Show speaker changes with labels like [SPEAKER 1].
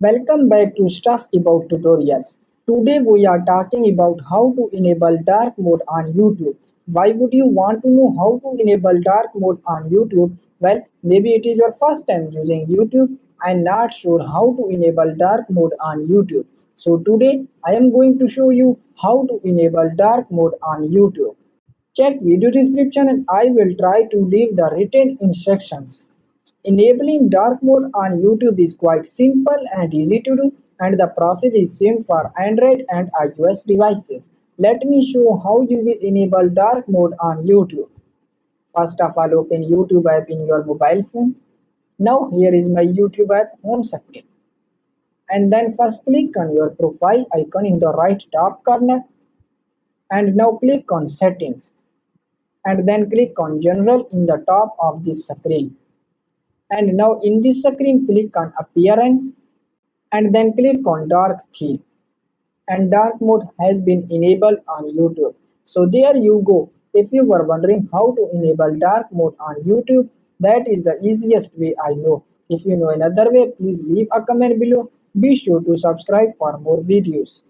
[SPEAKER 1] Welcome back to Stuff About Tutorials. Today we are talking about how to enable dark mode on YouTube. Why would you want to know how to enable dark mode on YouTube? Well, maybe it is your first time using YouTube and not sure how to enable dark mode on YouTube. So today I am going to show you how to enable dark mode on YouTube. Check video description and I will try to leave the written instructions. Enabling dark mode on YouTube is quite simple and easy to do, and the process is same for Android and iOS devices. Let me show how you will enable dark mode on YouTube. First of all, open YouTube app in your mobile phone. Now here is my YouTube app home screen. And then first click on your profile icon in the right top corner. And now click on settings. And then click on general in the top of this screen. And now in this screen click on appearance and then click on dark theme, and dark mode has been enabled on YouTube. So there you go. If you were wondering how to enable dark mode on YouTube, that is the easiest way I know. If you know another way, please leave a comment below. Be sure to subscribe for more videos.